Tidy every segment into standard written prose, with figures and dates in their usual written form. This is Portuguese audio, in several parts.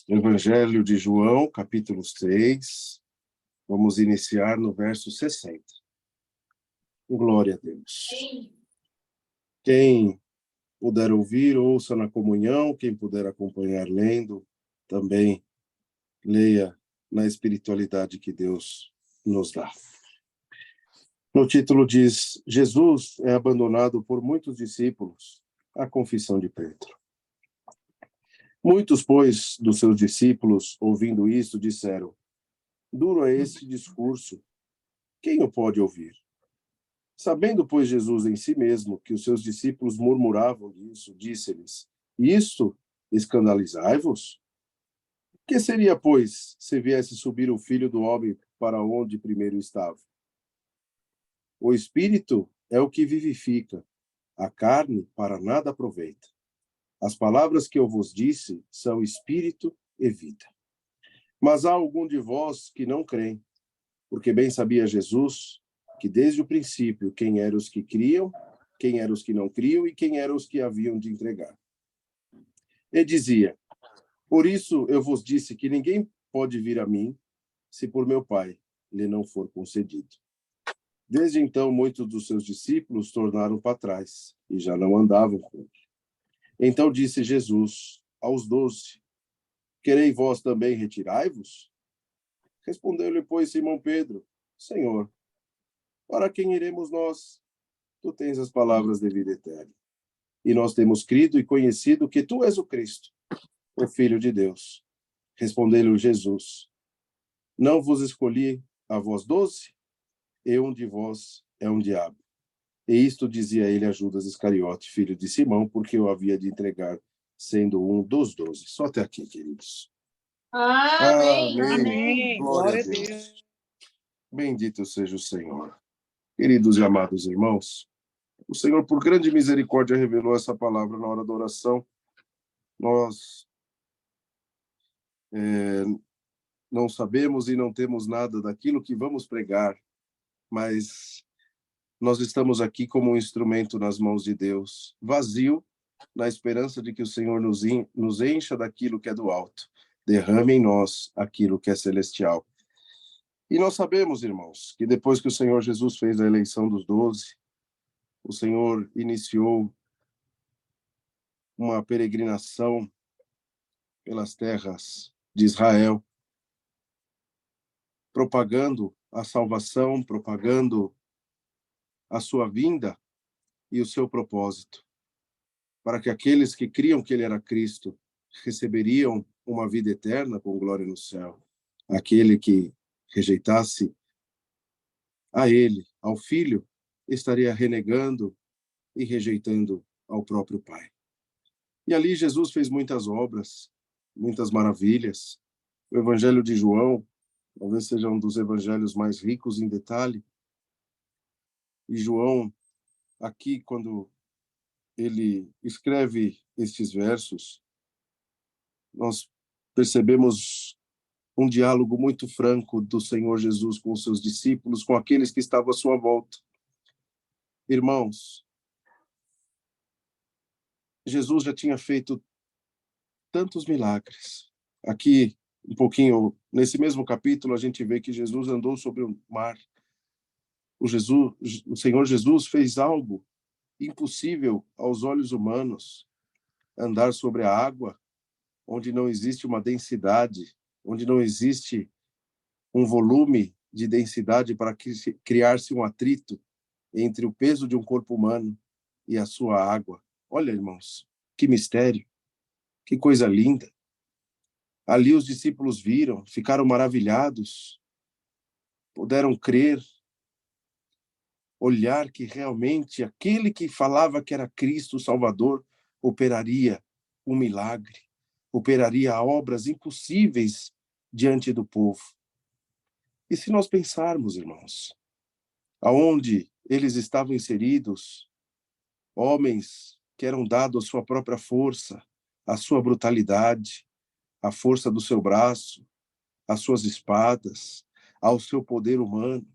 Evangelho de João, capítulo 6, vamos iniciar no verso 60. Glória a Deus. Quem puder ouvir, ouça na comunhão, quem puder acompanhar lendo, também leia na espiritualidade que Deus nos dá. No título diz, Jesus é abandonado por muitos discípulos, a confissão de Pedro. Muitos, pois, dos seus discípulos, ouvindo isto, disseram, duro é esse discurso, quem o pode ouvir? Sabendo, pois, Jesus em si mesmo que os seus discípulos murmuravam disso, disse-lhes, isto escandalizai-vos? Que seria, pois, se viesse subir o Filho do Homem para onde primeiro estava? O Espírito é o que vivifica, a carne para nada aproveita. As palavras que eu vos disse são espírito e vida. Mas há algum de vós que não creem, porque bem sabia Jesus que desde o princípio quem eram os que criam, quem eram os que não criam e quem eram os que haviam de entregar. E dizia, por isso eu vos disse que ninguém pode vir a mim, se por meu Pai lhe não for concedido. Desde então muitos dos seus discípulos tornaram para trás e já não andavam com ele. Então disse Jesus aos 12, quereis vós também retirai-vos? Respondeu-lhe, pois, Simão Pedro, Senhor, para quem iremos nós? Tu tens as palavras de vida eterna. E nós temos crido e conhecido que tu és o Cristo, o Filho de Deus. Respondeu-lhe Jesus, não vos escolhi a vós 12? E um de vós é um diabo. E isto dizia ele a Judas Iscariote, filho de Simão, porque o havia de entregar, sendo um dos 12. Só até aqui, queridos. Amém. Amém. Glória a Deus. Bendito seja o Senhor. Queridos e amados irmãos, o Senhor, por grande misericórdia, revelou essa palavra na hora da oração. Nós não sabemos e não temos nada daquilo que vamos pregar, mas nós estamos aqui como um instrumento nas mãos de Deus, vazio, na esperança de que o Senhor nos encha daquilo que é do alto, derrame em nós aquilo que é celestial. E nós sabemos, irmãos, que depois que o Senhor Jesus fez a eleição dos 12, o Senhor iniciou uma peregrinação pelas terras de Israel, propagando a salvação, propagando a sua vinda e o seu propósito, para que aqueles que criam que ele era Cristo receberiam uma vida eterna com glória no céu. Aquele que rejeitasse a ele, ao Filho, estaria renegando e rejeitando ao próprio Pai. E ali Jesus fez muitas obras, muitas maravilhas. O Evangelho de João, talvez seja um dos evangelhos mais ricos em detalhe. E João, aqui, quando ele escreve estes versos, nós percebemos um diálogo muito franco do Senhor Jesus com os seus discípulos, com aqueles que estavam à sua volta. Irmãos, Jesus já tinha feito tantos milagres. Aqui, um pouquinho, nesse mesmo capítulo, a gente vê que Jesus andou sobre o mar. O Senhor Jesus fez algo impossível aos olhos humanos, andar sobre a água, onde não existe uma densidade, onde não existe um volume de densidade para criar-se um atrito entre o peso de um corpo humano e a sua água. Olha, irmãos, que mistério, que coisa linda. Ali os discípulos viram, ficaram maravilhados, puderam crer, olhar que realmente aquele que falava que era Cristo, o Salvador, operaria um milagre, operaria obras impossíveis diante do povo. E se nós pensarmos, irmãos, aonde eles estavam inseridos, homens que eram dados a sua própria força, a sua brutalidade, a força do seu braço, as suas espadas, ao seu poder humano,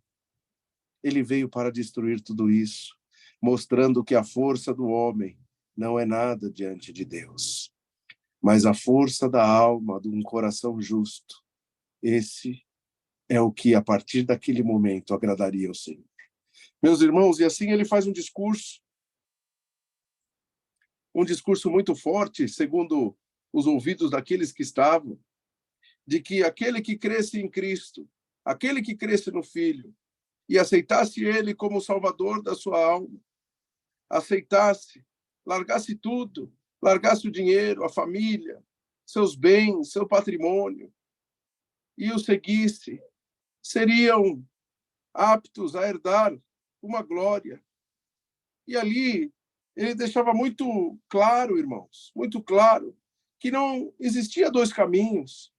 ele veio para destruir tudo isso. mostrando que a força do homem não é nada diante de Deus, mas a força da alma, de um coração justo, esse é o que, a partir daquele momento, agradaria ao Senhor. Meus irmãos, e assim ele faz um discurso muito forte, segundo os ouvidos daqueles que estavam, de que aquele que cresce em Cristo, aquele que cresce no Filho, e aceitasse ele como Salvador da sua alma, aceitasse, largasse tudo, largasse o dinheiro, a família, seus bens, seu patrimônio, e o seguisse, seriam aptos a herdar uma glória. E ali ele deixava muito claro, irmãos, muito claro, que não existia dois caminhos,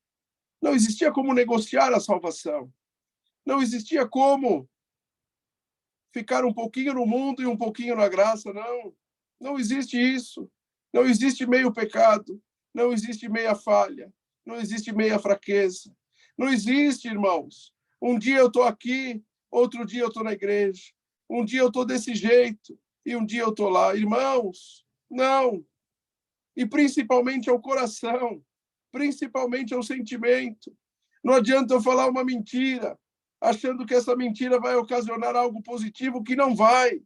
não existia como negociar a salvação, não existia como ficar um pouquinho no mundo e um pouquinho na graça, não. Não existe isso. Não existe meio pecado, não existe meia falha, não existe meia fraqueza. Não existe, irmãos. Um dia eu estou aqui, outro dia eu estou na igreja. Um dia eu estou desse jeito e um dia eu estou lá. Irmãos, não. E principalmente ao coração, principalmente ao sentimento. Não adianta eu falar uma mentira, achando que essa mentira vai ocasionar algo positivo, que não vai.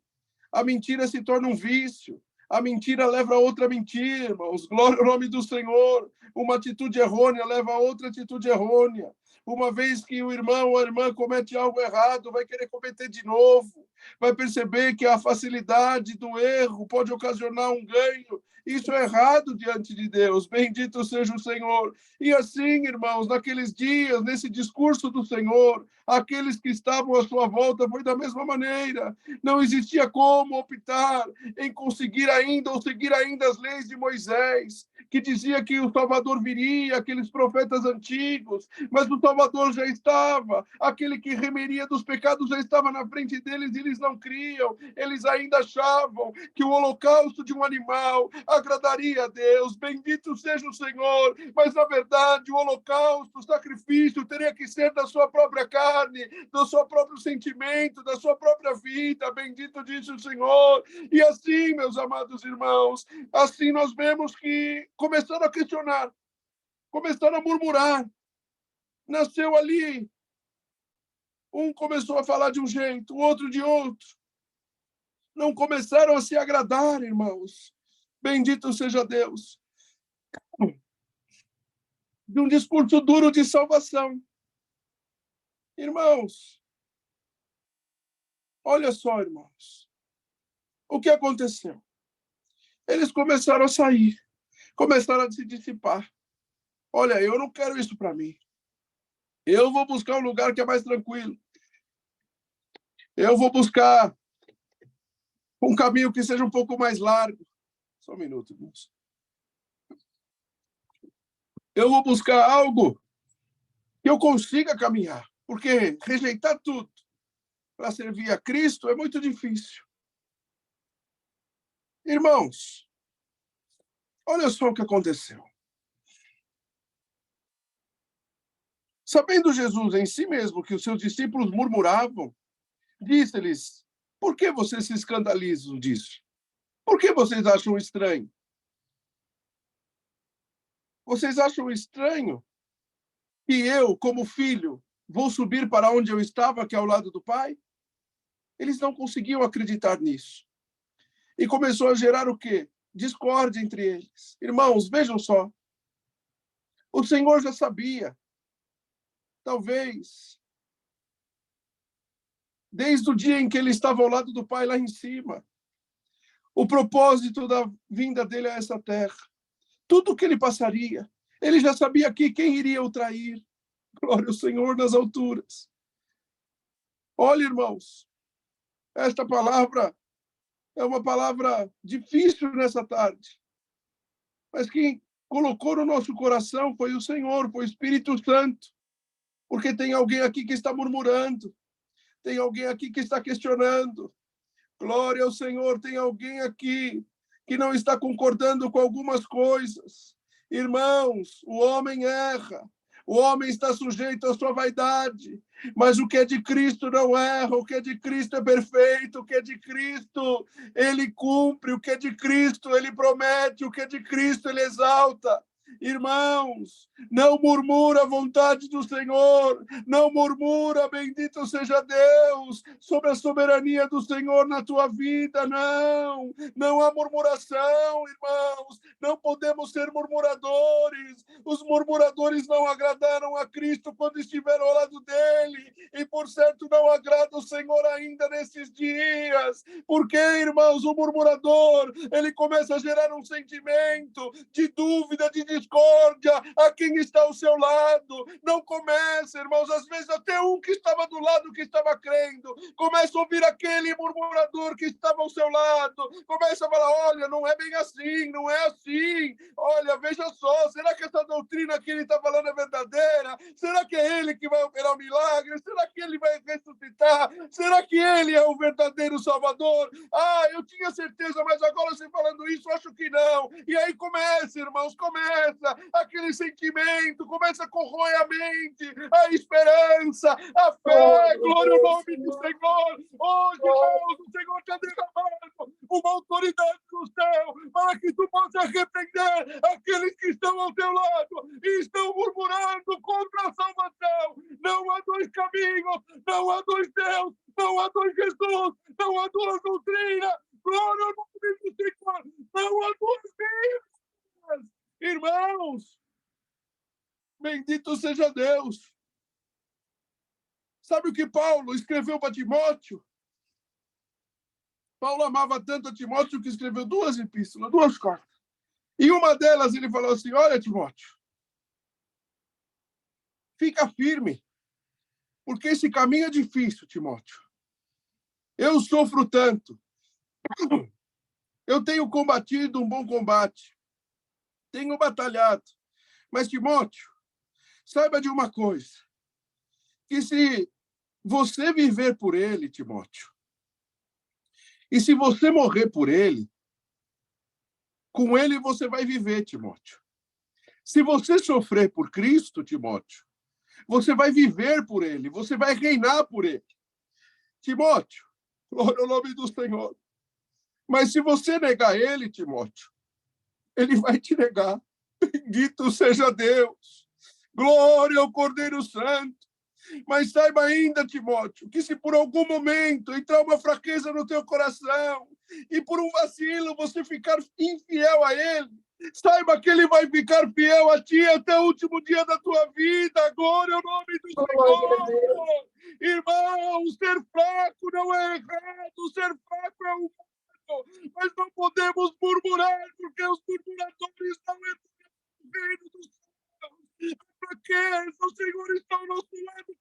A mentira se torna um vício. A mentira leva a outra mentira, irmãos. Glória ao nome do Senhor. Uma atitude errônea leva a outra atitude errônea. Uma vez que o irmão ou a irmã comete algo errado, vai querer cometer de novo. Vai perceber que a facilidade do erro pode ocasionar um ganho. Isso é errado diante de Deus. Bendito seja o Senhor. E assim, irmãos, naqueles dias, nesse discurso do Senhor, aqueles que estavam à sua volta foi da mesma maneira. Não existia como optar em conseguir ainda ou seguir ainda as leis de Moisés, que dizia que o Salvador viria, aqueles profetas antigos, mas o Salvador já estava, aquele que remeria dos pecados já estava na frente deles e eles não criam, eles ainda achavam que o holocausto de um animal agradaria a Deus, bendito seja o Senhor, mas na verdade o holocausto, o sacrifício teria que ser da sua própria carne, do seu próprio sentimento, da sua própria vida, bendito disse o Senhor. E assim, meus amados irmãos, assim nós vemos que começaram a questionar, começaram a murmurar, nasceu ali, um começou a falar de um jeito, o outro de outro, não começaram a se agradar, irmãos, bendito seja Deus, de um discurso duro de salvação. Irmãos, olha só, irmãos, o que aconteceu? Eles começaram a sair, começaram a se dissipar. Olha, eu não quero isso para mim. Eu vou buscar um lugar que é mais tranquilo. Eu vou buscar um caminho que seja um pouco mais largo. Só um minuto, irmãos. Eu vou buscar algo que eu consiga caminhar. Porque rejeitar tudo para servir a Cristo é muito difícil. Irmãos, olha só o que aconteceu. Sabendo Jesus em si mesmo que os seus discípulos murmuravam, disse-lhes: por que vocês se escandalizam disso? Por que vocês acham estranho? Vocês acham estranho que eu, como filho, vou subir para onde eu estava, que é ao lado do Pai? Eles não conseguiam acreditar nisso. E começou a gerar o quê? Discórdia entre eles. Irmãos, vejam só. O Senhor já sabia, talvez, desde o dia em que ele estava ao lado do Pai lá em cima, o propósito da vinda dele a essa terra. Tudo o que ele passaria. Ele já sabia aqui quem iria o trair. Glória ao Senhor nas alturas. Olha, irmãos, esta palavra é uma palavra difícil nessa tarde. Mas quem colocou no nosso coração foi o Senhor, foi o Espírito Santo. Porque tem alguém aqui que está murmurando. Tem alguém aqui que está questionando. Glória ao Senhor, tem alguém aqui que não está concordando com algumas coisas. Irmãos, o homem erra. O homem está sujeito à sua vaidade, mas o que é de Cristo não erra, o que é de Cristo é perfeito, o que é de Cristo ele cumpre, o que é de Cristo ele promete, o que é de Cristo ele exalta. Irmãos, não murmura a vontade do Senhor, não murmura, bendito seja Deus, sobre a soberania do Senhor na tua vida, não há murmuração, irmãos, não podemos ser murmuradores, os murmuradores não agradaram a Cristo quando estiveram ao lado dele, e por certo não agrada o Senhor ainda nesses dias, porque, irmãos, o murmurador, ele começa a gerar um sentimento de dúvida, de discórdia a quem está ao seu lado. Não começa, irmãos, às vezes até um que estava do lado, que estava crendo, começa a ouvir aquele murmurador que estava ao seu lado, começa a falar, olha, não é bem assim, não é assim, olha, veja só, será que essa doutrina que ele está falando é verdadeira? Será que é ele que vai operar o milagre? Será que ele vai ressuscitar? Será que ele é o verdadeiro Salvador? Ah, eu tinha certeza, mas agora você falando isso, acho que não. E aí começa, irmãos, começa aquele sentimento, começa a corroer a mente, a esperança, a fé, glória ao nome do Senhor. Hoje, irmãos, o Senhor te derramado uma autoridade do céu para que tu possa repreender aqueles que estão ao teu lado e estão murmurando contra a salvação. Não há dois caminhos, não há dois Deus, não há dois Jesus, não há duas doutrinas. Glória ao nome do Senhor, não há duas vidas. Irmãos, bendito seja Deus. Sabe o que Paulo escreveu para Timóteo? Paulo amava tanto a Timóteo que escreveu 2 epístolas, 2 cartas. E uma delas ele falou assim, olha, Timóteo, fica firme, porque esse caminho é difícil, Timóteo. Eu sofro tanto. Eu tenho combatido um bom combate. Tenho batalhado. Mas, Timóteo, saiba de uma coisa, que se você viver por ele, Timóteo, e se você morrer por ele, com ele você vai viver, Timóteo. Se você sofrer por Cristo, Timóteo, você vai viver por ele, você vai reinar por ele. Timóteo, glória ao nome do Senhor. Mas se você negar ele, Timóteo, ele vai te negar. Bendito seja Deus. Glória ao Cordeiro Santo. Mas saiba ainda, Timóteo, que se por algum momento entrar uma fraqueza no teu coração e por um vacilo você ficar infiel a ele, saiba que ele vai ficar fiel a ti até o último dia da tua vida. Glória ao nome do Senhor. Irmão, ser fraco não é errado, ser fraco é humano, mas não podemos murmurar, porque os murmuradores não entram no reino dos céus. A fraqueza, o Senhor está ao nosso lado.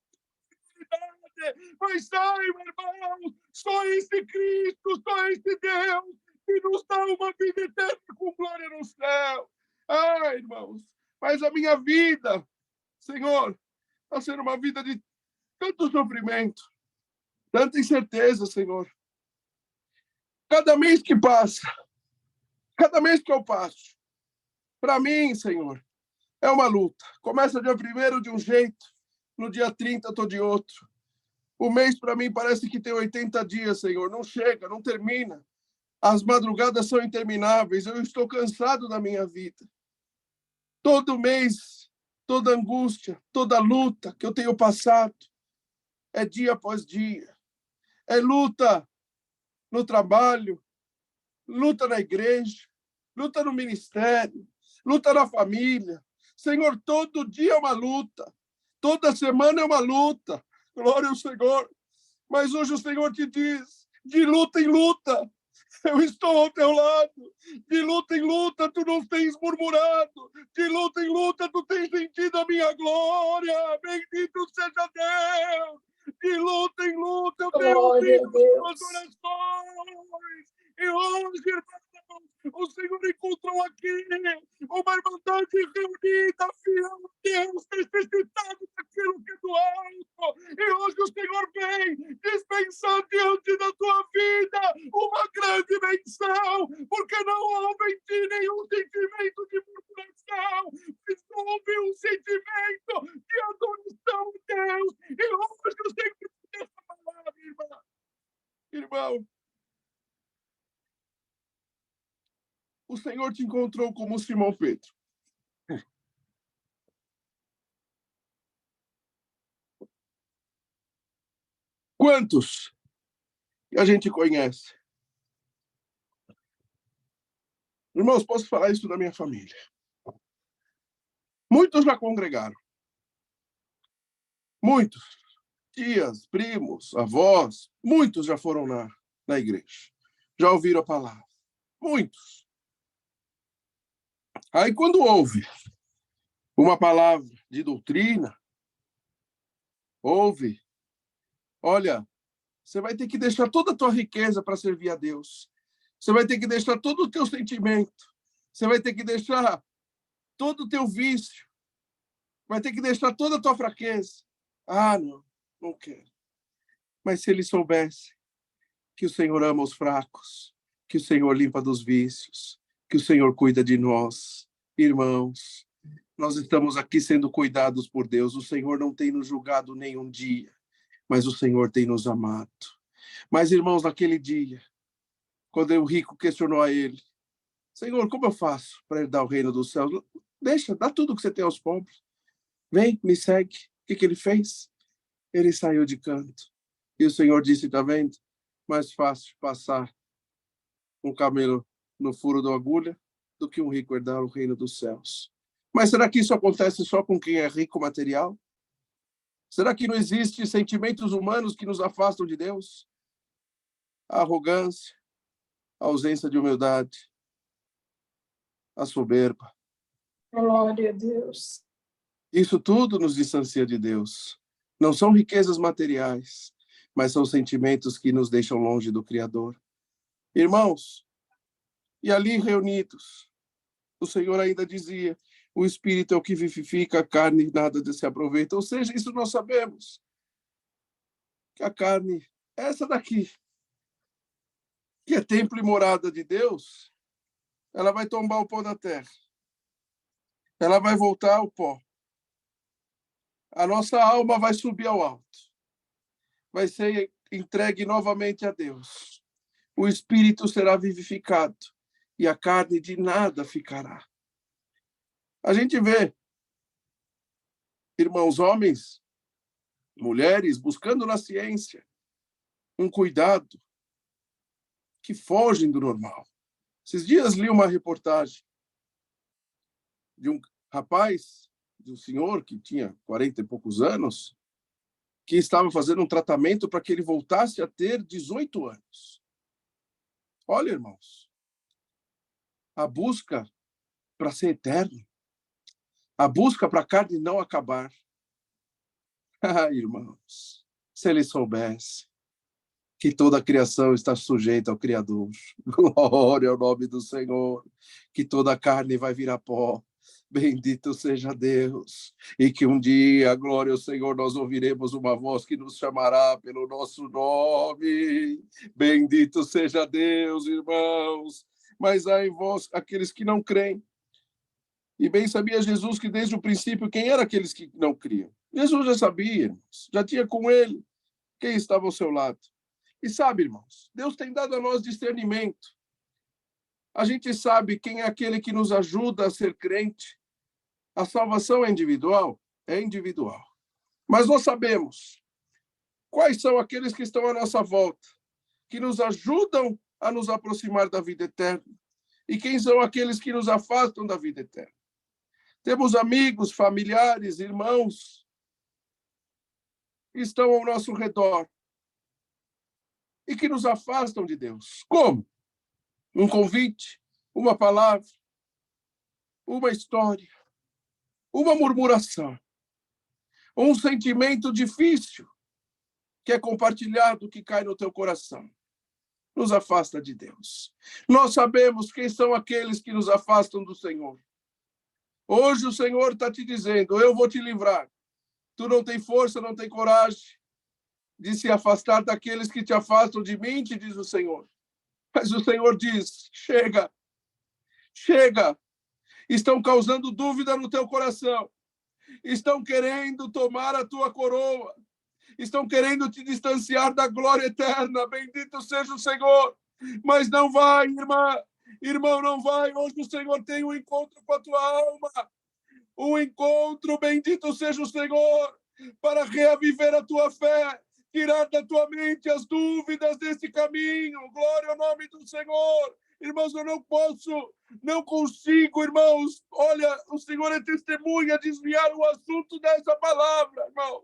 Mas saiba, irmãos, só esse Cristo, só esse Deus que nos dá uma vida eterna com glória no céu. Ah, irmãos, mas a minha vida, Senhor, está sendo uma vida de tanto sofrimento, tanta incerteza, Senhor. Cada mês que passa, cada mês que eu passo, para mim, Senhor, é uma luta. Começa dia 1º de um jeito, no dia 30 estou de outro. O mês, para mim, parece que tem 80 dias, Senhor. Não chega, não termina. As madrugadas são intermináveis. Eu estou cansado da minha vida. Todo mês, toda angústia, toda luta que eu tenho passado é dia após dia. É luta no trabalho, luta na igreja, luta no ministério, luta na família. Senhor, todo dia é uma luta. Toda semana é uma luta. Glória ao Senhor. Mas hoje o Senhor te diz, de luta em luta, eu estou ao teu lado. De luta em luta, tu não tens murmurado. De luta em luta, tu tens sentido a minha glória. Bendito seja Deus. De luta em luta, eu tenho ouvido as tuas orações. E hoje, irmãos, o Senhor encontrou aqui uma irmandade reunida, fiel a Deus, necessitada daquilo que é do alto. E hoje o Senhor vem dispensar diante da tua vida uma grande benção, porque não houve em ti nenhum sentimento de murmuração, mas houve um sentimento de adoração a Deus. E hoje eu sei que essa palavra, irmão, o Senhor te encontrou como Simão Pedro. Quantos a gente conhece? Irmãos, posso falar isso da minha família. Muitos já congregaram. Muitos. Tias, primos, avós, muitos já foram na igreja. Já ouviram a palavra. Muitos. Aí quando ouve uma palavra de doutrina, ouve, olha, você vai ter que deixar toda a tua riqueza para servir a Deus. Você vai ter que deixar todo o teu sentimento. Você vai ter que deixar todo o teu vício. Vai ter que deixar toda a tua fraqueza. Ah, não quero. Mas se ele soubesse que o Senhor ama os fracos, que o Senhor limpa dos vícios, que o Senhor cuida de nós, irmãos, nós estamos aqui sendo cuidados por Deus. O Senhor não tem nos julgado nenhum dia, mas o Senhor tem nos amado. Mas, irmãos, naquele dia, quando o rico questionou a ele, Senhor, como eu faço para herdar o reino dos céus? Deixa, dá tudo que você tem aos pobres. Vem, me segue. O que ele fez? Ele saiu de canto. E o Senhor disse, tá vendo? Mais fácil passar um camelo no furo da agulha do que um rico herdar o reino dos céus. Mas será que isso acontece só com quem é rico material? Será que não existem sentimentos humanos que nos afastam de Deus? A arrogância, a ausência de humildade, a soberba. Glória a Deus. Isso tudo nos distancia de Deus. Não são riquezas materiais, mas são sentimentos que nos deixam longe do Criador. Irmãos, e ali reunidos, o Senhor ainda dizia, o Espírito é o que vivifica, a carne nada se aproveita. Ou seja, isso nós sabemos. Que a carne, essa daqui, que é templo e morada de Deus, ela vai tombar o pó da terra. Ela vai voltar ao pó. A nossa alma vai subir ao alto. Vai ser entregue novamente a Deus. O Espírito será vivificado e a carne de nada ficará. A gente vê, irmãos, homens, mulheres, buscando na ciência um cuidado que fogem do normal. Esses dias li uma reportagem de um rapaz, de um senhor que tinha 40 e poucos anos, que estava fazendo um tratamento para que ele voltasse a ter 18 anos. Olha, irmãos, a busca para ser eterno, a busca para a carne não acabar. Ah, irmãos, se ele soubesse que toda a criação está sujeita ao Criador, glória ao nome do Senhor, que toda a carne vai virar pó, bendito seja Deus, e que um dia, glória ao Senhor, nós ouviremos uma voz que nos chamará pelo nosso nome, bendito seja Deus, irmãos, mas há em vós aqueles que não creem. E bem sabia Jesus que desde o princípio quem eram aqueles que não criam. Jesus já sabia, irmãos, já tinha com ele quem estava ao seu lado. E sabe, irmãos, Deus tem dado a nós discernimento. A gente sabe quem é aquele que nos ajuda a ser crente. A salvação é individual? É individual. Mas nós sabemos quais são aqueles que estão à nossa volta, que nos ajudam a nos aproximar da vida eterna. E quem são aqueles que nos afastam da vida eterna. Temos amigos, familiares, irmãos que estão ao nosso redor e que nos afastam de Deus. Como? Um convite, uma palavra, uma história, uma murmuração, um sentimento difícil que é compartilhado, que cai no teu coração. Nos afasta de Deus. Nós sabemos quem são aqueles que nos afastam do Senhor. Hoje o Senhor está te dizendo, eu vou te livrar. Tu não tem força, não tem coragem de se afastar daqueles que te afastam de mim, te diz o Senhor. Mas o Senhor diz, chega, chega. Estão causando dúvida no teu coração. Estão querendo tomar a tua coroa. Estão querendo te distanciar da glória eterna. Bendito seja o Senhor. Mas não vai, irmã. Irmão, não vai. Hoje o Senhor tem um encontro com a tua alma. Um encontro, bendito seja o Senhor, para reaviver a tua fé, tirar da tua mente as dúvidas desse caminho. Glória ao nome do Senhor. Irmãos, eu não consigo, irmãos. Olha, o Senhor é testemunha, desviar o assunto dessa palavra, irmãos.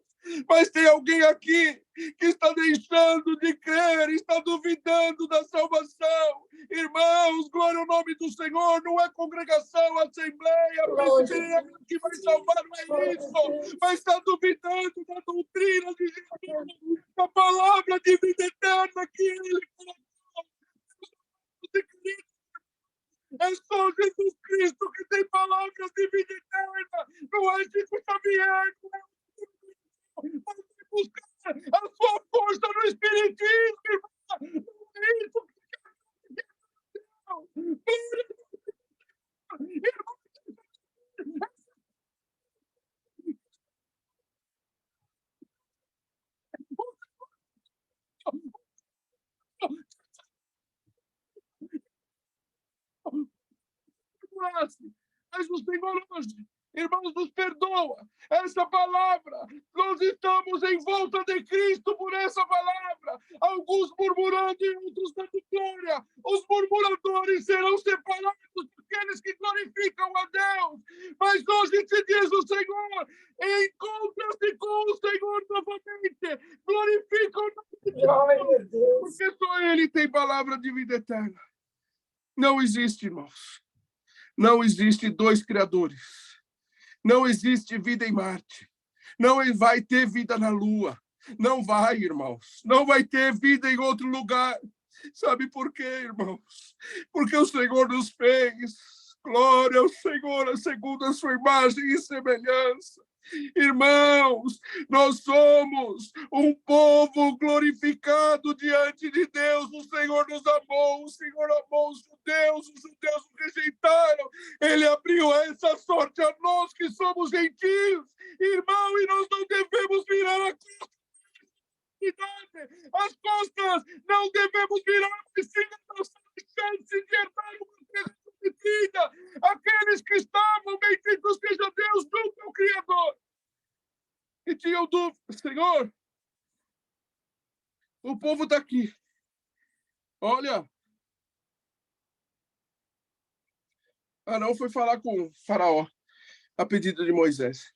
Mas tem alguém aqui que está deixando de crer, está duvidando da salvação. Irmãos, glória ao nome do Senhor. Não é congregação, assembleia, presbiteriana que vai salvar, não é isso. Mas está duvidando da doutrina de Jesus, da palavra de vida eterna que Ele colocou. É só Jesus Cristo que tem palavras de vida eterna. Não é Chico Xavier, não é buscar a sua força no Espiritismo, irmão. Não é isso mas o Senhor hoje, irmãos, nos perdoa. Essa palavra, nós estamos em volta de Cristo por essa palavra. Alguns murmurando e outros dando glória. Os murmuradores serão separados daqueles que glorificam a Deus. Mas hoje te diz o Senhor, encontra-se com o Senhor novamente. Glorifica o nome de Deus, porque só Ele tem palavra de vida eterna. Não existe, irmãos. Não existe dois criadores. Não existe vida em Marte. Não vai ter vida na Lua. Não vai, irmãos. Não vai ter vida em outro lugar. Sabe por quê, irmãos? Porque o Senhor nos fez. Glória ao Senhor, segundo a sua imagem e semelhança. Irmãos, nós somos um povo glorificado diante de Deus. O Senhor nos amou, o Senhor amou os judeus o rejeitaram. Ele abriu essa sorte a nós que somos gentios, irmão, e nós não devemos virar a costa. As costas não devemos virar, precisa nossa chance de herdar uma terra prometida. Aqueles que estavam, bendito seja Deus, nunca o Criador. E tinham dúvida, Senhor, o povo está aqui. Olha, Arão foi falar com o faraó a pedido de Moisés.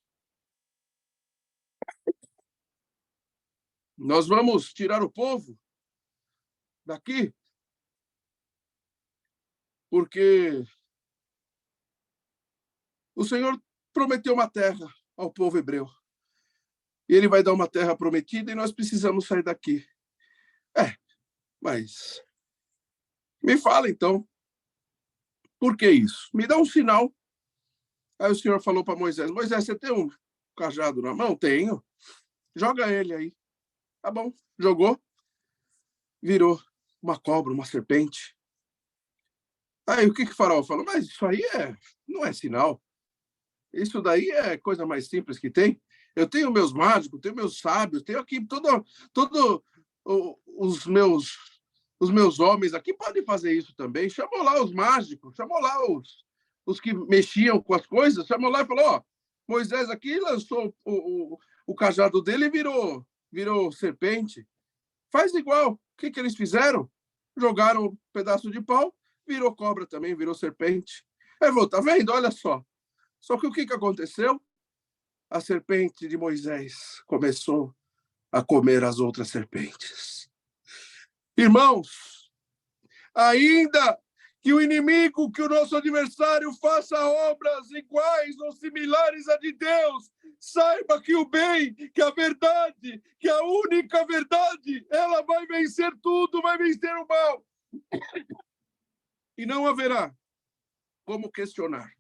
Nós vamos tirar o povo daqui porque o Senhor prometeu uma terra ao povo hebreu. E ele vai dar uma terra prometida e nós precisamos sair daqui. Mas me fala então, por que isso? Me dá um sinal. Aí o Senhor falou para Moisés, Moisés, você tem um cajado na mão? Tenho. Joga ele aí. Tá bom. Jogou. Virou uma cobra, uma serpente. Aí o que o faraó falou? Mas isso aí não é sinal. Isso daí é coisa mais simples que tem. Eu tenho meus mágicos, tenho meus sábios, tenho aqui todo os meus homens aqui podem fazer isso também. Chamou lá os mágicos, chamou lá os que mexiam com as coisas, chamou lá e falou, ó, Moisés aqui lançou o cajado dele e virou serpente. Faz igual. O que eles fizeram? Jogaram um pedaço de pau, virou cobra também, virou serpente. Falou, tá vendo? Olha só. Só que o que aconteceu? A serpente de Moisés começou a comer as outras serpentes. Irmãos, ainda que o inimigo, que o nosso adversário faça obras iguais ou similares à de Deus, saiba que o bem, que a verdade, que a única verdade, ela vai vencer tudo, vai vencer o mal. E não haverá como questionar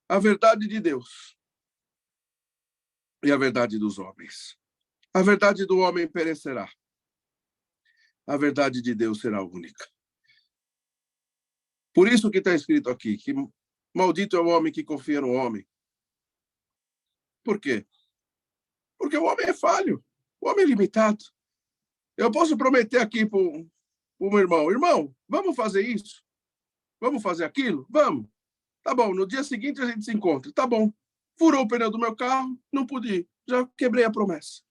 a verdade de Deus e a verdade dos homens. A verdade do homem perecerá. a verdade de Deus será única. Por isso que está escrito aqui, que maldito é o homem que confia no homem. Por quê? Porque o homem é falho, o homem é limitado. Eu posso prometer aqui para o meu irmão, vamos fazer isso? Vamos fazer aquilo? Vamos. Tá bom, no dia seguinte a gente se encontra. Tá bom. Furou o pneu do meu carro, não pude ir. Já quebrei a promessa.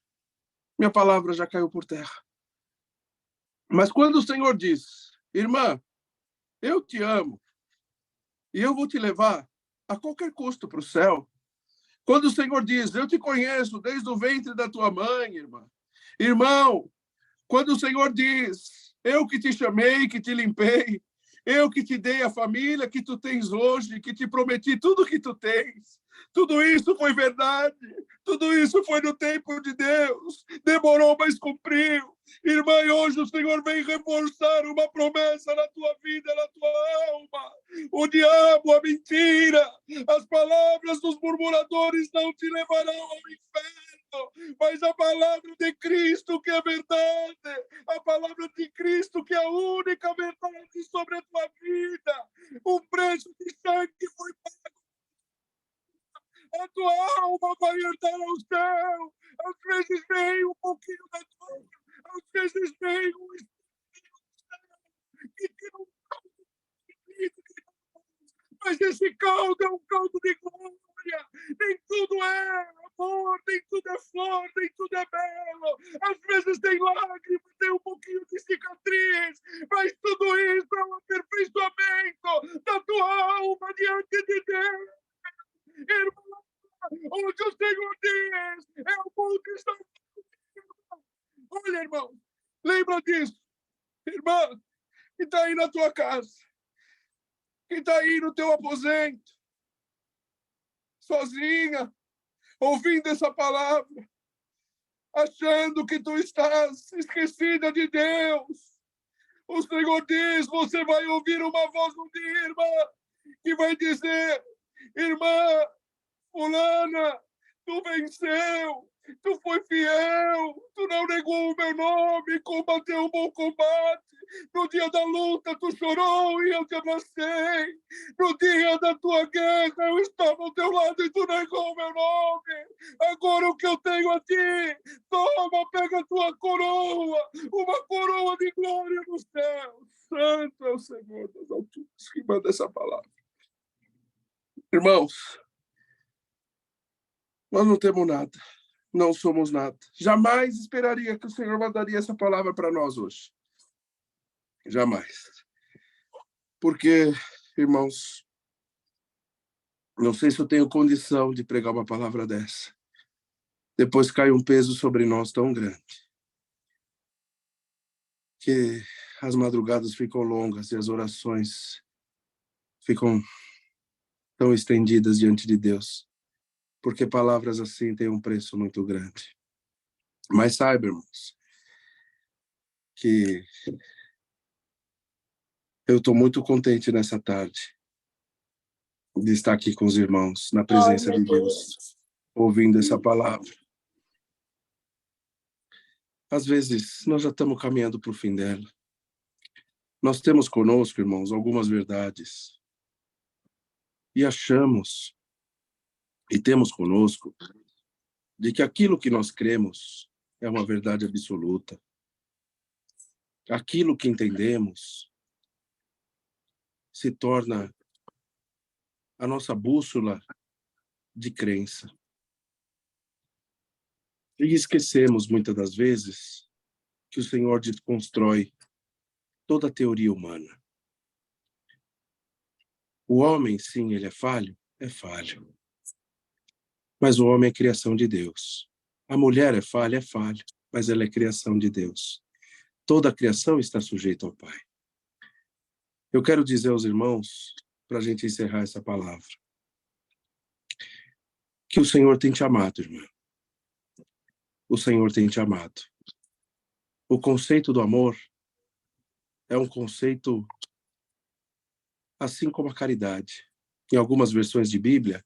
Minha palavra já caiu por terra. Mas quando o Senhor diz, irmã, eu te amo e eu vou te levar a qualquer custo para o céu. Quando o Senhor diz, eu te conheço desde o ventre da tua mãe, irmã. Irmão, quando o Senhor diz, eu que te chamei, que te limpei, eu que te dei a família que tu tens hoje, que te prometi tudo que tu tens. Tudo isso foi verdade. Tudo isso foi no tempo de Deus. Demorou, mas cumpriu. Irmã, e hoje o Senhor vem reforçar uma promessa na tua vida, na tua alma. O diabo, a mentira, as palavras dos murmuradores não te levarão ao inferno. Mas a palavra de Cristo que é verdade, a palavra de Cristo que é a única verdade sobre a tua vida. O preço de sangue foi pago. A tua alma vai herdar ao céu. Às vezes vem um pouquinho da dor, às vezes vem um espírito que não. Mas esse caldo é um caldo de glória. Nem tudo é amor, nem tudo é flor, nem tudo é belo. Às vezes tem lágrimas, tem um pouquinho de cicatriz, mas tudo isso é um aperfeiçoamento da tua alma diante de Deus. Irmão, onde o Senhor diz, é o bom que está. Olha, irmão, lembra disso. Irmã, que está aí na tua casa, que está aí no teu aposento, sozinha, ouvindo essa palavra, achando que tu estás esquecida de Deus. O Senhor diz, você vai ouvir uma voz um dia, irmã, que vai dizer, irmã fulana, tu venceu, tu foi fiel, tu não negou o meu nome, combateu o bom combate. No dia da luta, tu chorou e eu te abracei. No dia da tua guerra, eu estava ao teu lado e tu negou o meu nome. Agora o que eu tenho a ti, toma, pega a tua coroa, uma coroa de glória no céu. Santo é o Senhor das alturas que manda essa palavra. Irmãos, nós não temos nada, não somos nada. Jamais esperaria que o Senhor mandaria essa palavra para nós hoje. Jamais. Porque, irmãos, não sei se eu tenho condição de pregar uma palavra dessa. Depois cai um peso sobre nós tão grande que as madrugadas ficam longas e as orações ficam tão estendidas diante de Deus. Porque palavras assim têm um preço muito grande. Mas saiba, irmãos, que eu estou muito contente nessa tarde de estar aqui com os irmãos, na presença de Deus, ouvindo essa palavra. Às vezes, nós já estamos caminhando para o fim dela. Nós temos conosco, irmãos, algumas verdades. E achamos, e temos conosco, de que aquilo que nós cremos é uma verdade absoluta. Aquilo que entendemos se torna a nossa bússola de crença. E esquecemos, muitas das vezes, que o Senhor desconstrói toda a teoria humana. O homem, sim, ele é falho? É falho. Mas o homem é criação de Deus. A mulher é falha, mas ela é criação de Deus. Toda a criação está sujeita ao Pai. Eu quero dizer aos irmãos, para a gente encerrar essa palavra, que o Senhor tem te amado, irmã. O Senhor tem te amado. O conceito do amor é um conceito assim como a caridade. Em algumas versões de Bíblia,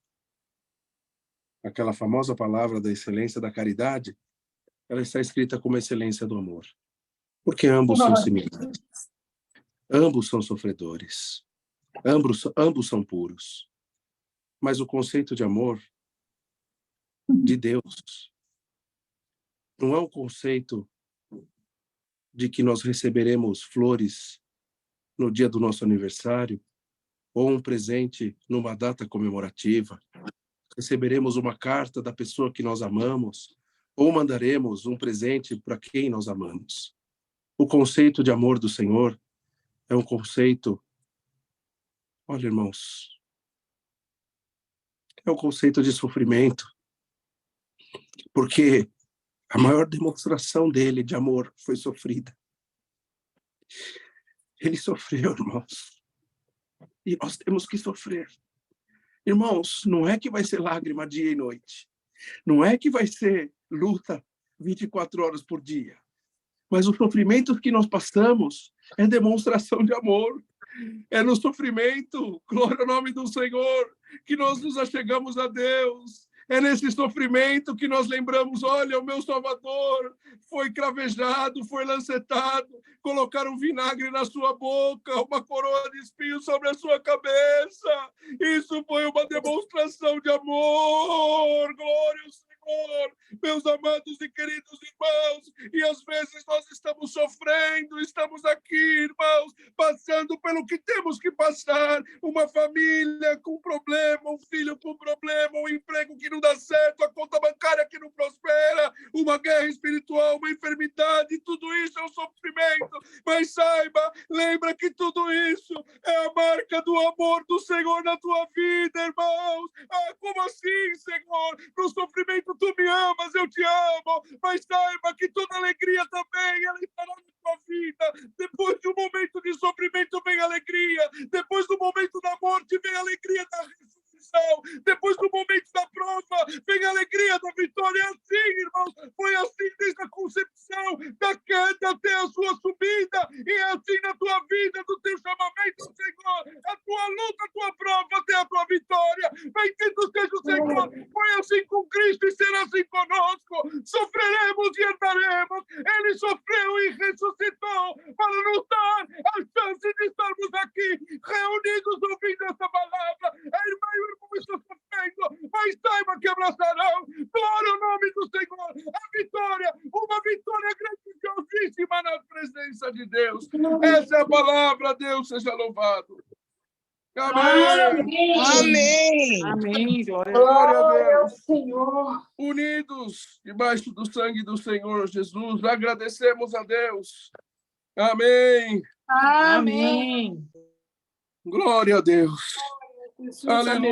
aquela famosa palavra da excelência da caridade, ela está escrita como excelência do amor. Porque ambos são Glória. similares. Ambos são sofredores. Ambos são puros. Mas o conceito de amor de Deus não é um conceito de que nós receberemos flores no dia do nosso aniversário, ou um presente numa data comemorativa, receberemos uma carta da pessoa que nós amamos, ou mandaremos um presente para quem nós amamos. O conceito de amor do Senhor é um conceito, olha, irmãos, é um conceito de sofrimento, porque a maior demonstração dele de amor foi sofrida. Ele sofreu, irmãos, e nós temos que sofrer. Irmãos, não é que vai ser lágrima dia e noite, não é que vai ser luta 24 horas por dia, mas o sofrimento que nós passamos é demonstração de amor. É no sofrimento, glória ao nome do Senhor, que nós nos achegamos a Deus. É nesse sofrimento que nós lembramos, olha, o meu Salvador foi cravejado, foi lancetado, colocaram vinagre na sua boca, uma coroa de espinhos sobre a sua cabeça. Isso foi uma demonstração de amor. Glória ao Senhor, meus amados e queridos irmãos. E às vezes nós estamos sofrendo, estamos aqui, irmãos, passando pelo que temos que passar. Uma família com problema, um filho com problema, um emprego que não dá certo, a conta bancária que não prospera, uma guerra espiritual, uma enfermidade, tudo isso é um sofrimento. Mas saiba, lembra que tudo isso é a marca do amor do Senhor na tua vida, irmãos. Ah, como assim, Senhor? No sofrimento tu me amas, eu te amo, mas saiba que toda alegria também ela estará na tua vida. Depois de um momento de sofrimento vem alegria, depois do momento da morte vem a alegria da ressurreição, depois do momento da prova vem a alegria da vitória. É assim, irmãos, foi assim desde a concepção, da queda até a sua subida, e é assim na tua vida, no teu chamamento, Senhor, a tua luta, a tua prova até a tua vitória. Bendito seja o Senhor. Foi assim com Cristo e será assim conosco. Sofreremos e andaremos. Ele sofreu e ressuscitou para nos dar a chance de estarmos aqui reunidos ouvindo essa palavra. A irmã e o irmão estão sofrendo, mas saiba que abraçarão. Glória ao nome do Senhor. A vitória, uma vitória grandiosíssima na presença de Deus. Essa é a palavra. Deus seja louvado. Amém. Amém. Amém. Glória a Deus. Senhor. Unidos debaixo do sangue do Senhor Jesus, agradecemos a Deus. Amém. Amém. Glória a Deus. Jesus, Aleluia.